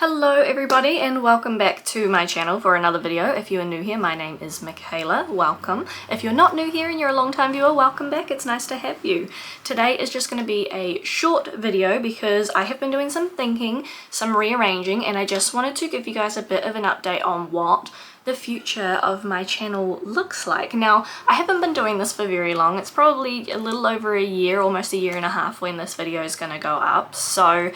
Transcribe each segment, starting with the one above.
Hello everybody and welcome back to my channel for another video. If you are new here, my name is Michaela. Welcome. If you're not new here and you're a long time viewer, welcome back. It's nice to have you. Today is just going to be a short video because I have been doing some thinking, some rearranging, and I just wanted to give you guys a bit of an update on what the future of my channel looks like. Now, I haven't been doing this for very long. It's probably a little over a year, almost a year and a half when this video is going to go up. So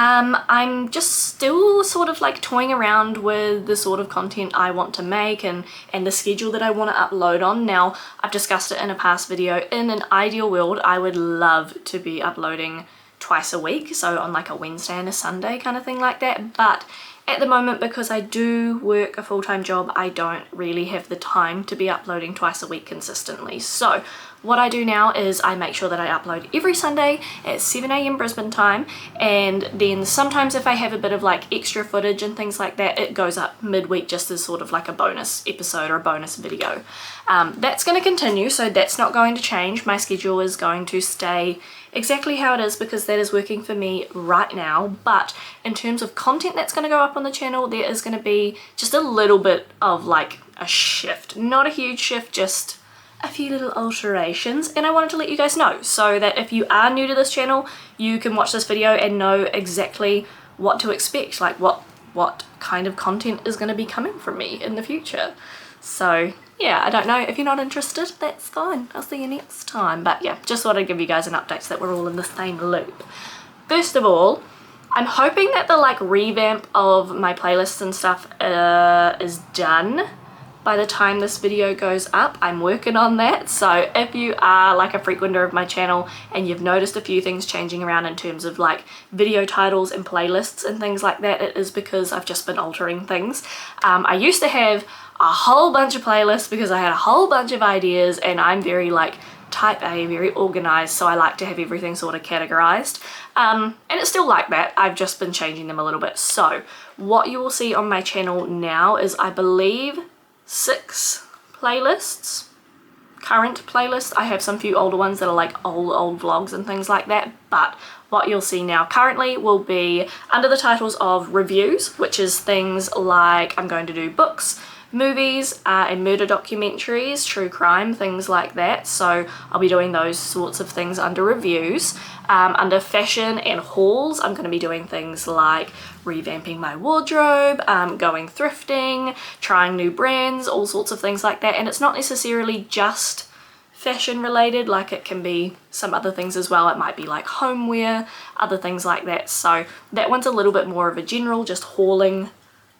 I'm just still sort of like toying around with the sort of content I want to make and the schedule that I want to upload on. Now, I've discussed it in a past video. In an ideal world, I would love to be uploading twice a week, so on like a Wednesday and a Sunday kind of thing like that. But at the moment, because I do work a full-time job, I don't really have the time to be uploading twice a week consistently. So what I do now is I make sure that I upload every Sunday at 7 AM Brisbane time, and then sometimes if I have a bit of like extra footage and things like that, it goes up midweek just as sort of like a bonus episode or a bonus video. That's going to continue, so that's not going to change. My schedule is going to stay exactly how it is because that is working for me right now. But in terms of content that's going to go up on the channel, there is going to be just a little bit of like a shift. Not a huge shift, just a few little alterations, and I wanted to let you guys know so that if you are new to this channel, you can watch this video and know exactly what to expect, like what kind of content is going to be coming from me in the future. So yeah, I don't know, if you're not interested, that's fine. I'll see you next time. But yeah, just thought I'd give you guys an update so that we're all in the same loop. First of all, I'm hoping that the like revamp of my playlists and stuff is done by the time this video goes up. I'm working on that, so if you are like a frequenter of my channel and you've noticed a few things changing around in terms of like video titles and playlists and things like that, it is because I've just been altering things. I used to have a whole bunch of playlists because I had a whole bunch of ideas, and I'm very like type A, very organized, so I like to have everything sort of categorized, and it's still like that. I've just been changing them a little bit. So what you will see on my channel now is, I believe, 6 playlists, current playlists. I have some few older ones that are like old vlogs and things like that, but what you'll see now currently will be under the titles of reviews, which is things like I'm going to do books, movies, and murder documentaries, true crime, things like that. So I'll be doing those sorts of things under reviews. Under fashion and hauls, I'm going to be doing things like revamping my wardrobe, going thrifting, trying new brands, all sorts of things like that. And it's not necessarily just fashion related, like it can be some other things as well. It might be like homeware, other things like that. So that one's a little bit more of a general, just hauling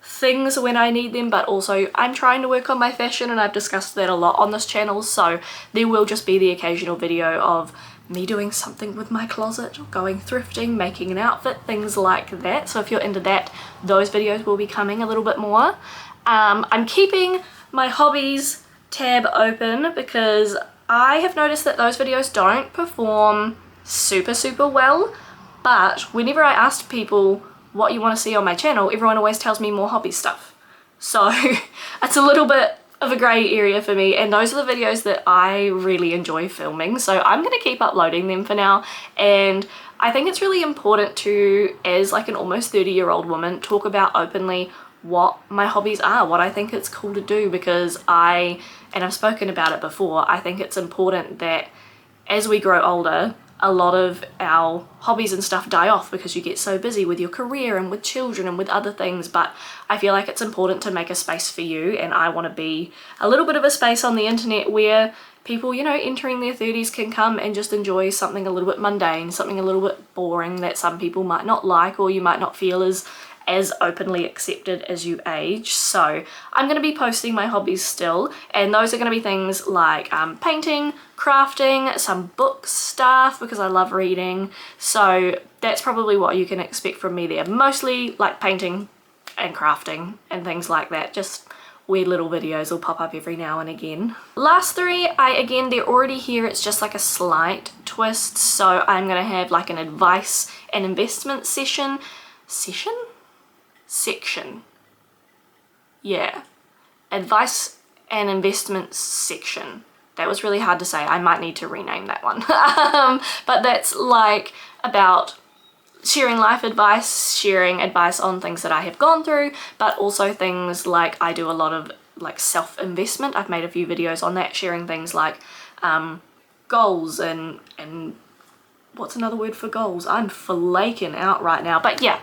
things when I need them, but also I'm trying to work on my fashion, and I've discussed that a lot on this channel, so there will just be the occasional video of me doing something with my closet, going thrifting, making an outfit, things like that. So if you're into that, those videos will be coming a little bit more. I'm keeping my hobbies tab open because I have noticed that those videos don't perform super well, but whenever I asked people what you want to see on my channel, everyone always tells me more hobby stuff. So it's a little bit of a grey area for me, and those are the videos that I really enjoy filming, so I'm going to keep uploading them for now. And I think it's really important to, as like an almost 30-year-old woman, talk about openly what my hobbies are, what I think it's cool to do, because and I've spoken about it before, I think it's important that as we grow older, a lot of our hobbies and stuff die off because you get so busy with your career and with children and with other things. But I feel like it's important to make a space for you, and I want to be a little bit of a space on the internet where people, you know, entering their 30s can come and just enjoy something a little bit mundane, something a little bit boring that some people might not like, or you might not feel as openly accepted as you age. So I'm going to be posting my hobbies still, and those are going to be things like painting, crafting, some book stuff because I love reading. So that's probably what you can expect from me there. Mostly like painting and crafting and things like that. Just weird little videos will pop up every now and again. Last 3, again, they're already here. It's just like a slight twist. So I'm going to have like an advice and investment section. Yeah, advice and investment section. That was really hard to say. I might need to rename that one. But that's like about sharing life advice, sharing advice on things that I have gone through, but also things like I do a lot of like self-investment. I've made a few videos on that, sharing things like goals and what's another word for goals? I'm flaking out right now. But yeah,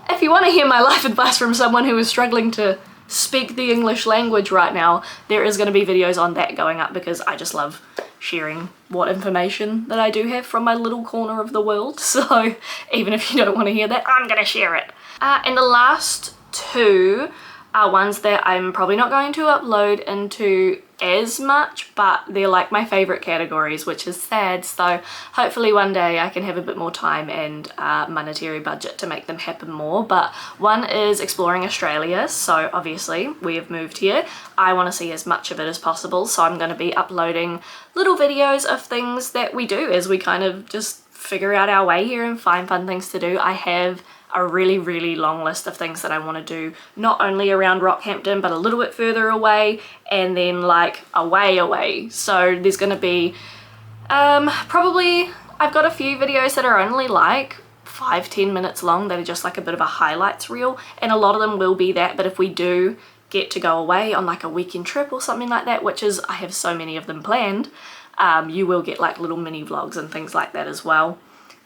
if you want to hear my life advice from someone who is struggling to speak the English language right now, there is going to be videos on that going up, because I just love sharing what information that I do have from my little corner of the world. So even if you don't want to hear that, I'm going to share it. And the last two are ones that I'm probably not going to upload into as much, but they're like my favorite categories, which is sad. So hopefully one day I can have a bit more time and monetary budget to make them happen more. But one is exploring Australia. So obviously we have moved here. I want to see as much of it as possible. So I'm going to be uploading little videos of things that we do as we kind of just figure out our way here and find fun things to do. I have a really long list of things that I want to do, not only around Rockhampton but a little bit further away, and then like away. So there's going to be probably, I've got a few videos that are only like 5-10 minutes long that are just like a bit of a highlights reel, and a lot of them will be that. But if we do get to go away on like a weekend trip or something like that, which is, I have so many of them planned, you will get like little mini vlogs and things like that as well.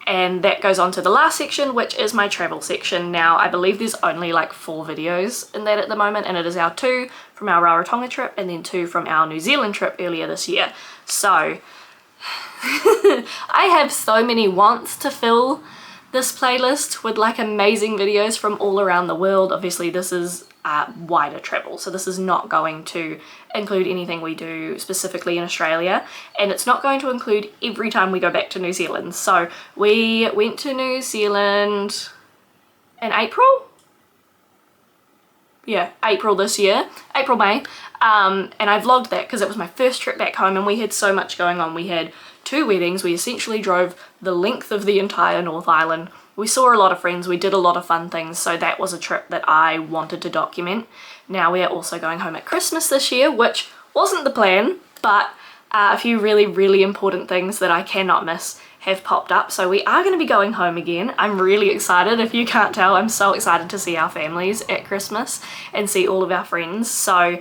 And that goes on to the last section, which is my travel section. Now, I believe there's only like 4 videos in that at the moment, and it is our 2 from our Rarotonga trip and then 2 from our New Zealand trip earlier this year. So I have so many wants to fill this playlist with like amazing videos from all around the world. Obviously this is wider travel, so this is not going to include anything we do specifically in Australia, and it's not going to include every time we go back to New Zealand. So we went to New Zealand in April? Yeah, April this year, April, May, and I vlogged that because it was my first trip back home and we had so much going on. We had 2 weddings, we essentially drove the length of the entire North Island. We saw a lot of friends, we did a lot of fun things, so that was a trip that I wanted to document. Now we are also going home at Christmas this year, which wasn't the plan, but a few really important things that I cannot miss have popped up. So we are going to be going home again. I'm really excited. If you can't tell, I'm so excited to see our families at Christmas and see all of our friends. So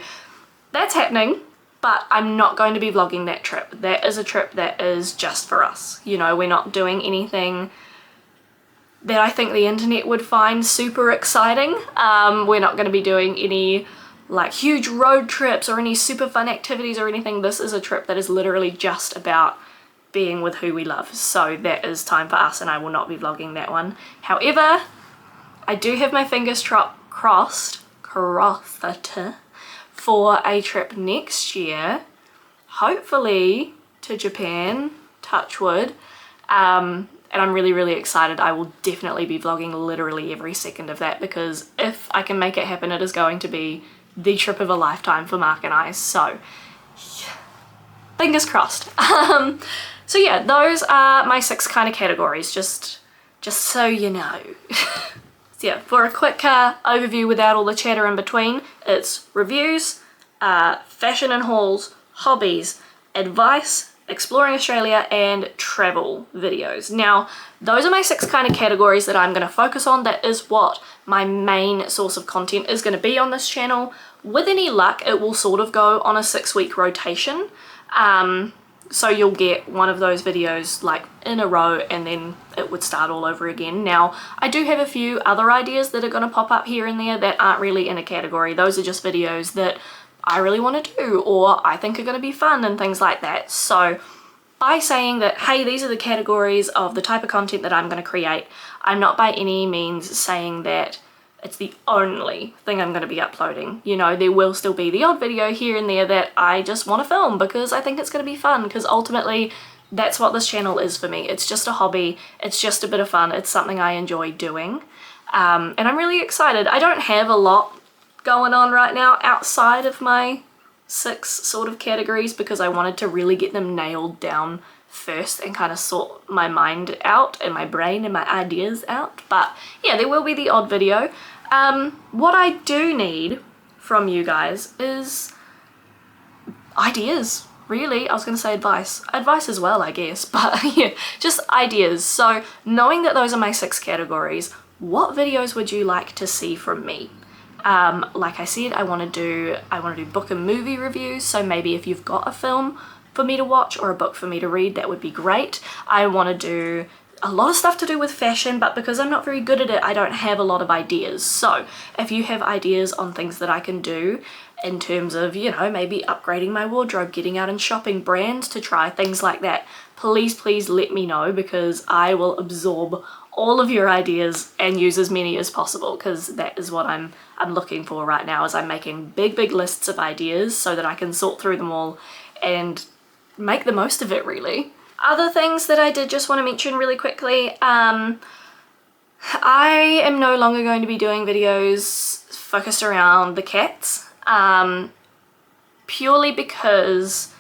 that's happening, but I'm not going to be vlogging that trip. That is a trip that is just for us. You know, we're not doing anything that I think the internet would find super exciting. We're not going to be doing any like huge road trips or any super fun activities or anything. This is a trip that is literally just about being with who we love. So that is time for us, and I will not be vlogging that one. However, I do have my fingers crossed for a trip next year, hopefully to Japan, touch wood. And I'm really excited. I will definitely be vlogging literally every second of that, because if I can make it happen, it is going to be the trip of a lifetime for Mark and I. So yeah, fingers crossed. So yeah, those are my 6 kind of categories, just so you know. So yeah, for a quick overview without all the chatter in between, it's reviews, fashion and hauls, hobbies, advice, exploring Australia, and travel videos. Now, those are my 6 kind of categories that I'm going to focus on. That is what my main source of content is going to be on this channel. With any luck, it will sort of go on a 6-week rotation. So you'll get one of those videos like in a row, and then it would start all over again. Now, I do have a few other ideas that are going to pop up here and there that aren't really in a category. Those are just videos that I really want to do or I think are going to be fun and things like that. So by saying that, hey, these are the categories of the type of content that I'm going to create, I'm not by any means saying that it's the only thing I'm going to be uploading. You know, there will still be the odd video here and there that I just want to film because I think it's going to be fun, because ultimately that's what this channel is for me. It's just a hobby, it's just a bit of fun, it's something I enjoy doing. And I'm really excited. I don't have a lot going on right now outside of my 6 sort of categories, because I wanted to really get them nailed down first and kind of sort my mind out and my brain and my ideas out. But yeah, there will be the odd video. What I do need from you guys is ideas. really, I was going to say advice as well, I guess, but yeah, just ideas. So knowing that those are my 6 categories, what videos would you like to see from me? Like I said, I want to do book and movie reviews, so maybe if you've got a film for me to watch or a book for me to read, that would be great. I want to do a lot of stuff to do with fashion, but because I'm not very good at it, I don't have a lot of ideas. So if you have ideas on things that I can do in terms of, you know, maybe upgrading my wardrobe, getting out and shopping, brands to try, things like that, please let me know, because I will absorb all of your ideas and use as many as possible, because that is what I'm looking for right now, is I'm making big lists of ideas so that I can sort through them all and make the most of it, really. Other things that I did just want to mention really quickly, I am no longer going to be doing videos focused around the cats, purely because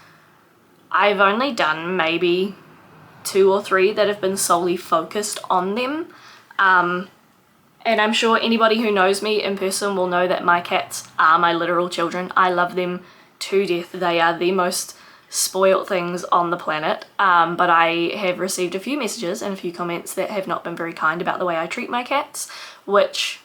I've only done maybe 2 or 3 that have been solely focused on them, and I'm sure anybody who knows me in person will know that my cats are my literal children. I love them to death. They are the most spoiled things on the planet, but I have received a few messages and a few comments that have not been very kind about the way I treat my cats, which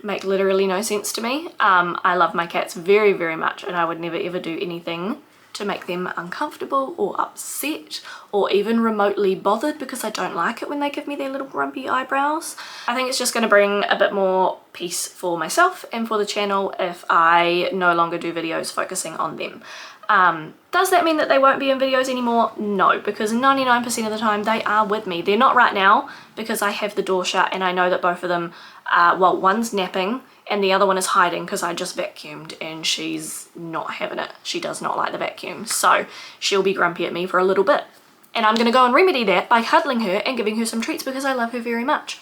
make literally no sense to me. I love my cats very much, and I would never ever do anything to make them uncomfortable or upset or even remotely bothered, because I don't like it when they give me their little grumpy eyebrows. I think it's just going to bring a bit more peace for myself and for the channel if I no longer do videos focusing on them. Does that mean that they won't be in videos anymore? No, because 99% of the time they are with me. They're not right now because I have the door shut and I know that both of them, well, one's napping and the other one is hiding because I just vacuumed and she's not having it. She does not like the vacuum, so she'll be grumpy at me for a little bit. And I'm going to go and remedy that by cuddling her and giving her some treats because I love her very much.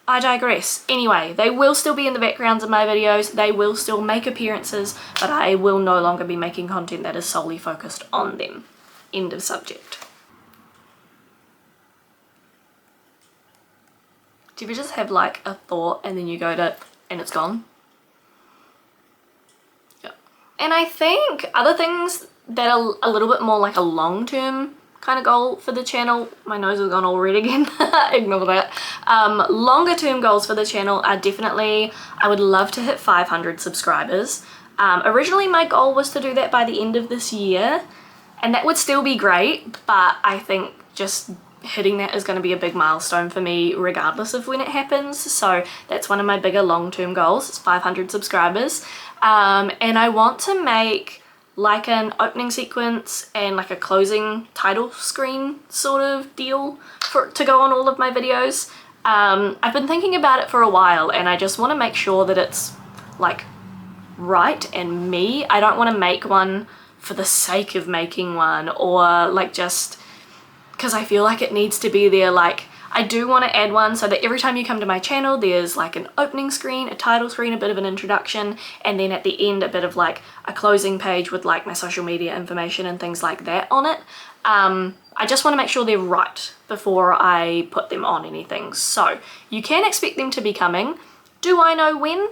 I digress. Anyway, they will still be in the backgrounds of my videos, they will still make appearances, but I will no longer be making content that is solely focused on them. End of subject. Do you ever just have like a thought and then you go to, and it's gone? Yeah. And I think other things that are a little bit more like a long-term kind of goal for the channel, my nose has gone all red again, ignore that. Longer term goals for the channel are definitely, I would love to hit 500 subscribers. Originally my goal was to do that by the end of this year, and that would still be great, but I think just hitting that is going to be a big milestone for me regardless of when it happens. So that's one of my bigger long-term goals, is 500 subscribers. And I want to make like an opening sequence and like a closing title screen sort of deal to go on all of my videos. I've been thinking about it for a while and I just want to make sure that it's like right and me. I don't want to make one for the sake of making one, or like just because I feel like it needs to be there. Like I do want to add one so that every time you come to my channel there's like an opening screen, a title screen, a bit of an introduction, and then at the end a bit of like a closing page with like my social media information and things like that on it. I just want to make sure they're right before I put them on anything. So you can expect them to be coming. Do I know when?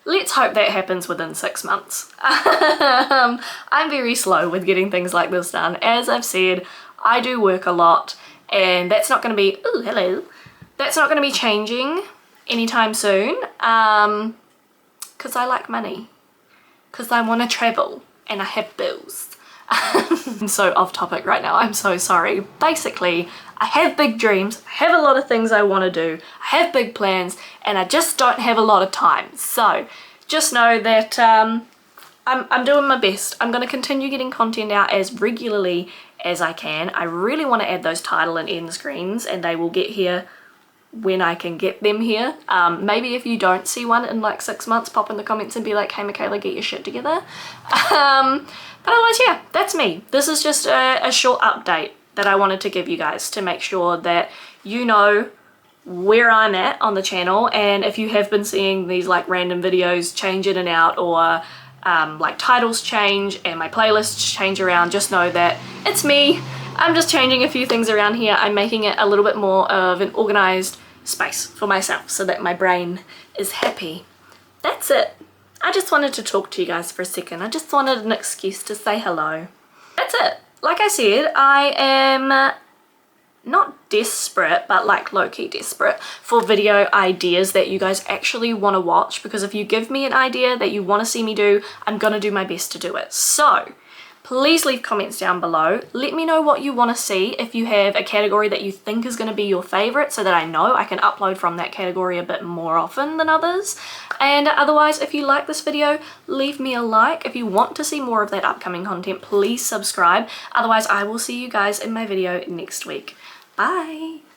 Let's hope that happens within 6 months. I'm very slow with getting things like this done. As I've said, I do work a lot and that's not going to be, ooh, hello. That's not going to be changing anytime soon, because I like money, because I want to travel and I have bills. I'm so off topic right now, I'm so sorry. Basically, I have big dreams, I have a lot of things I want to do, I have big plans, and I just don't have a lot of time. So just know that I'm doing my best. I'm going to continue getting content out as regularly as I can. I really want to add those title and end screens, and they will get here when I can get them here. Maybe if you don't see one in like 6 months, pop in the comments and be like, hey Michaela, get your shit together. But otherwise, yeah, that's me. This is just a short update that I wanted to give you guys to make sure that you know where I'm at on the channel. And if you have been seeing these like random videos change in and out, or like titles change and my playlists change around, just know that it's me. I'm just changing a few things around here. I'm making it a little bit more of an organized space for myself so that my brain is happy. That's it. I just wanted to talk to you guys for a second. I just wanted an excuse to say hello. That's it. Like I said, I am not desperate, but like low-key desperate for video ideas that you guys actually want to watch, because if you give me an idea that you want to see me do, I'm gonna do my best to do it. So please leave comments down below. Let me know what you want to see, if you have a category that you think is going to be your favorite, so that I know I can upload from that category a bit more often than others. And otherwise, if you like this video, leave me a like. If you want to see more of that upcoming content, please subscribe. Otherwise, I will see you guys in my video next week. Bye!